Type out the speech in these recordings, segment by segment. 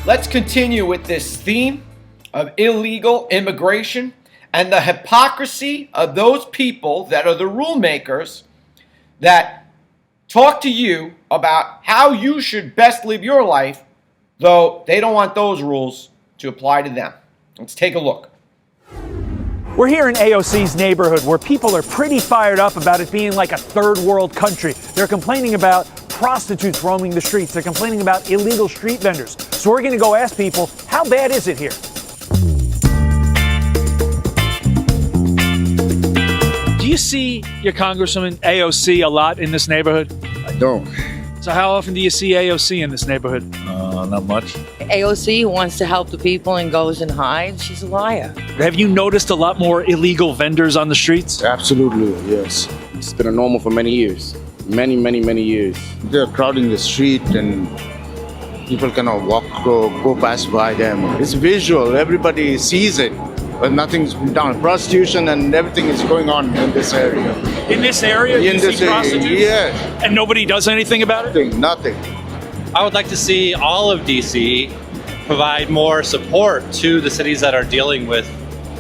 Let's continue with this theme of illegal immigration and the hypocrisy of those people that are the rule makers that talk to you about how you should best live your life, though they don't want those rules to apply to them. Let's take a look. We're here in AOC's neighborhood where people are pretty fired up about it being like a third world country. They're complaining about prostitutes roaming the streets. They're complaining about illegal street vendors. So we're going to go ask people, how bad is it here? Do you see your Congresswoman AOC a lot in this neighborhood? I don't. So how often do you see AOC in this neighborhood? Not much. AOC wants to help the people and goes and hides. She's a liar. Have you noticed a lot more illegal vendors on the streets? Absolutely, yes. It's been a normal for many years. Many years. They're crowding the street and people cannot go past by them. It's visual. Everybody sees it. But nothing's been done. Prostitution and everything is going on in this area. In this area? In this area, yes. And nobody does anything about it? Nothing. I would like to see all of DC provide more support to the cities that are dealing with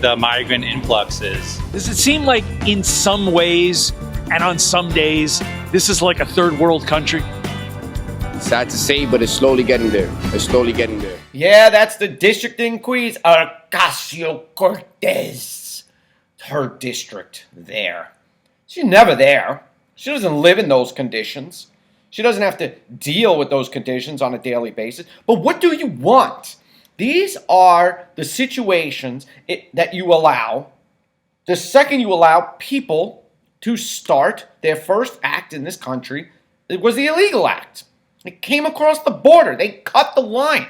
the migrant influxes. Does it seem like in some ways and on some days, this is like a third world country? Sad to say, but it's slowly getting there. It's slowly getting there. Yeah, that's the district in Queens, Ocasio-Cortez. Her district there. She's never there. She doesn't live in those conditions. She doesn't have to deal with those conditions on a daily basis. But what do you want? These are the situations that you allow. The second you allow people to start their first act in this country, it was the illegal act. It came across the border. They cut the line.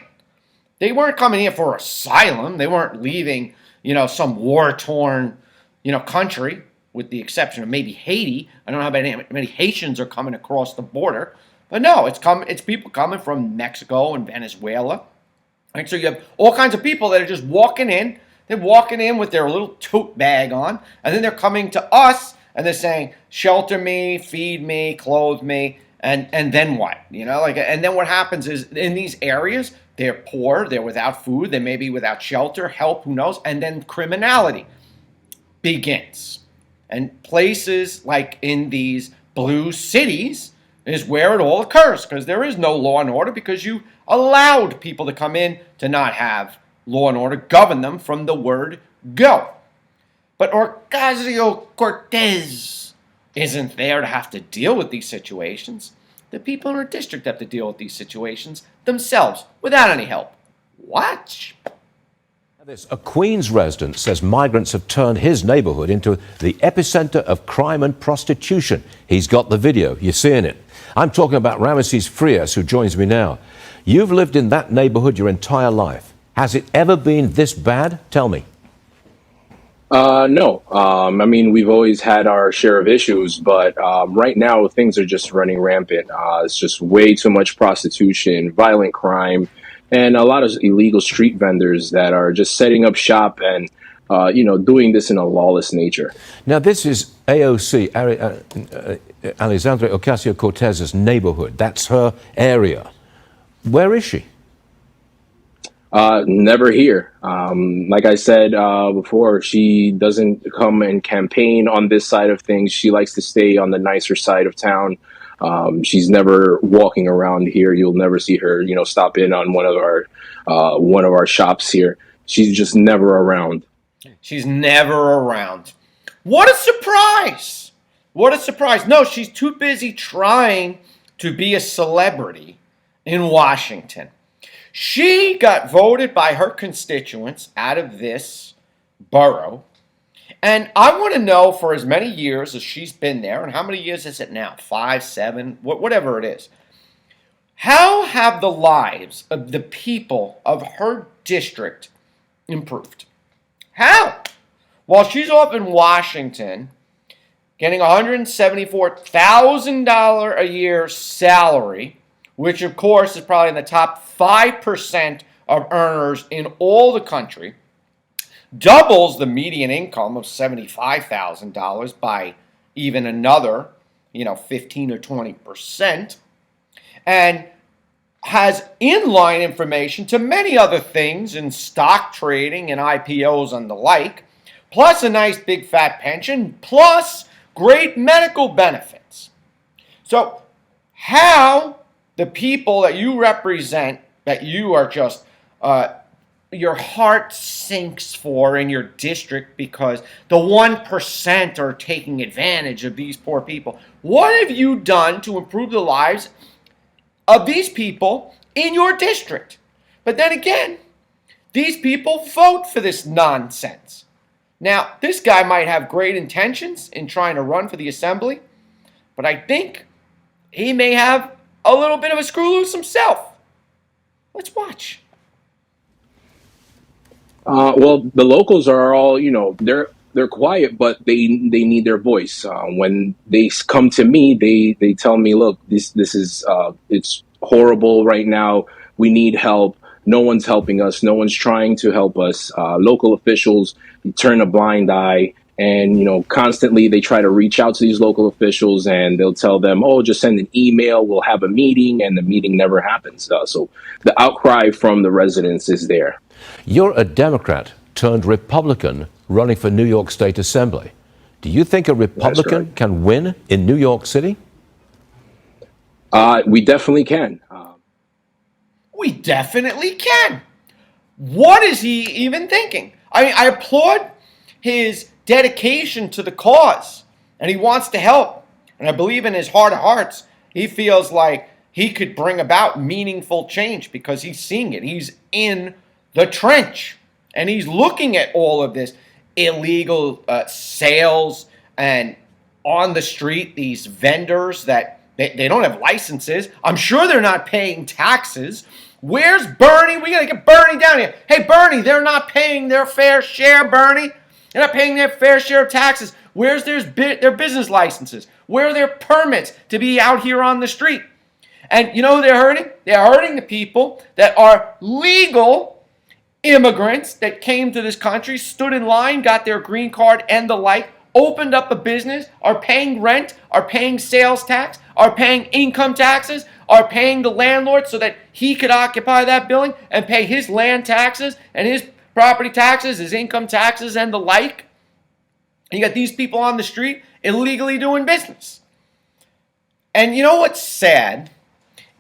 They weren't coming here for asylum. They weren't leaving, some war-torn, country, with the exception of maybe Haiti. I don't know how many Haitians are coming across the border. But no, it's people coming from Mexico and Venezuela. Right? So you have all kinds of people that are just walking in. They're walking in with their little tote bag on. And then they're coming to us and they're saying, shelter me, feed me, clothe me. And then what? And then what happens is in these areas, they're poor, they're without food, they may be without shelter, help, who knows? And then criminality begins. And places like in these blue cities is where it all occurs, because there is no law and order, because you allowed people to come in to not have law and order, govern them from the word go. But Ocasio-Cortez isn't there to have to deal with these situations. The people in her district have to deal with these situations themselves without any help. Watch. A Queens resident says migrants have turned his neighborhood into the epicenter of crime and prostitution. He's got the video. You're seeing it. I'm talking about Ramesses Frias, who joins me now. You've lived in that neighborhood your entire life. Has it ever been this bad? Tell me. No. We've always had our share of issues, but right now things are just running rampant. It's just way too much prostitution, violent crime, and a lot of illegal street vendors that are just setting up shop and, doing this in a lawless nature. Now, this is AOC, Alexandria Ocasio-Cortez's neighborhood. That's her area. Where is she? Never here. Like I said before, she doesn't come and campaign on this side of things. She likes to stay on the nicer side of town. She's never walking around here. You'll never see her, stop in on one of our shops here. She's just never around. She's never around. What a surprise! What a surprise. No, she's too busy trying to be a celebrity in Washington. She got voted by her constituents out of this borough. And I want to know, for as many years as she's been there, and how many years is it now? 5, 7, whatever it is. How have the lives of the people of her district improved? How? While she's off in Washington, getting $174,000 a year salary, which of course is probably in the top 5% of earners in all the country, doubles the median income of $75,000 by even another, 15 or 20%. And has inline information to many other things in stock trading and IPOs and the like, plus a nice big fat pension, plus great medical benefits. So how the people that you represent, that you are just, your heart sinks for in your district because the 1% are taking advantage of these poor people. What have you done to improve the lives of these people in your district? But then again, these people vote for this nonsense. Now, this guy might have great intentions in trying to run for the assembly, but I think he may have a little bit of a screw loose himself. Let's watch. Well, the locals are all, they're quiet, but they need their voice. When they come to me, they tell me, look, this is it's horrible right now. We need help. No one's helping us. No one's trying to help us. Local officials turn a blind eye, and constantly they try to reach out to these local officials, and they'll tell them, oh, just send an email. We'll have a meeting, and the meeting never happens. So the outcry from the residents is there. You're a Democrat turned Republican running for New York State Assembly. Do you think a Republican can win in New York City? We definitely can. We definitely can. What is he even thinking? I mean, I applaud his dedication to the cause, and he wants to help. And I believe in his heart of hearts, he feels like he could bring about meaningful change because he's seeing it. He's in the trench, and he's looking at all of this illegal sales and on the street, these vendors that they don't have licenses. I'm sure they're not paying taxes. Where's Bernie? We got to get Bernie down here. Hey, Bernie, they're not paying their fair share, Bernie. They're not paying their fair share of taxes. Where's their business licenses? Where are their permits to be out here on the street? And you know who they're hurting? They're hurting the people that are legal immigrants that came to this country, stood in line, got their green card and the like, opened up a business, are paying rent, are paying sales tax, are paying income taxes, are paying the landlord so that he could occupy that building and pay his land taxes and his property taxes, his income taxes and the like. And you got these people on the street illegally doing business. And you know what's sad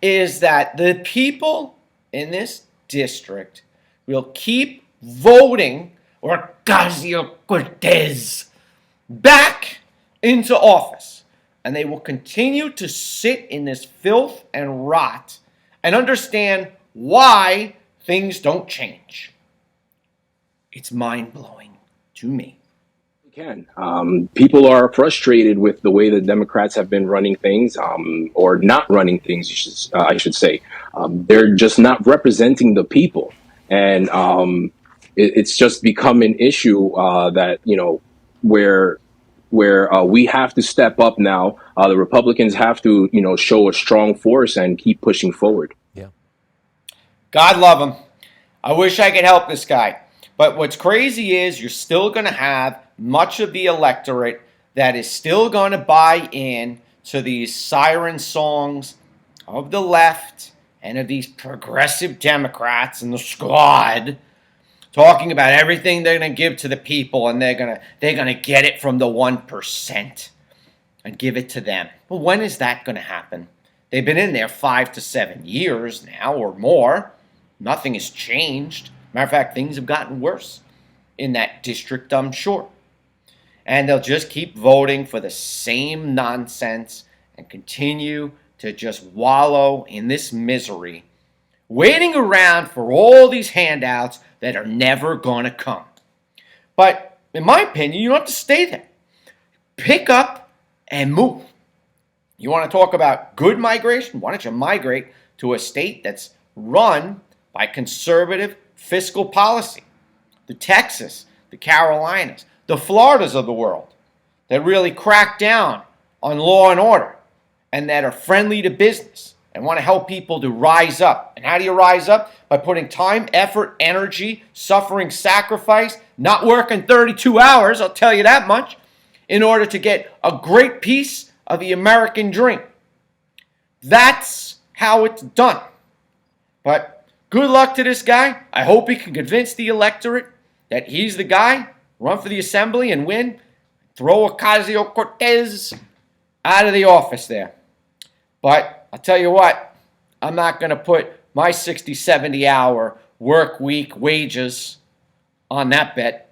is that the people in this district will keep voting Ocasio-Cortez back into office. And they will continue to sit in this filth and rot and understand why things don't change. It's mind-blowing to me. People are frustrated with the way the Democrats have been running things, or not running things, I should say. They're just not representing the people. And it's just become an issue that, where we have to step up now. The Republicans have to, show a strong force and keep pushing forward. Yeah. God love him. I wish I could help this guy. But what's crazy is you're still going to have much of the electorate that is still going to buy in to these siren songs of the left and of these progressive Democrats and the squad talking about everything they're going to give to the people, and they're going to get it from the 1% and give it to them. Well, when is that going to happen? They've been in there 5 to 7 years now or more. Nothing has changed. Matter of fact, things have gotten worse in that district, I'm sure. And they'll just keep voting for the same nonsense and continue to just wallow in this misery, waiting around for all these handouts that are never going to come. But in my opinion, you don't have to stay there. Pick up and move. You want to talk about good migration? Why don't you migrate to a state that's run by conservative fiscal policy? The Texas, the Carolinas, the Floridas of the world that really crack down on law and order and that are friendly to business and want to help people to rise up. And how do you rise up? By putting time, effort, energy, suffering, sacrifice, not working 32 hours, I'll tell you that much, in order to get a great piece of the American dream. That's how it's done. But good luck to this guy. I hope he can convince the electorate that he's the guy, run for the assembly and win, throw Ocasio-Cortez out of the office there. But I'll tell you what, I'm not going to put my 60, 70 hour work week wages on that bet.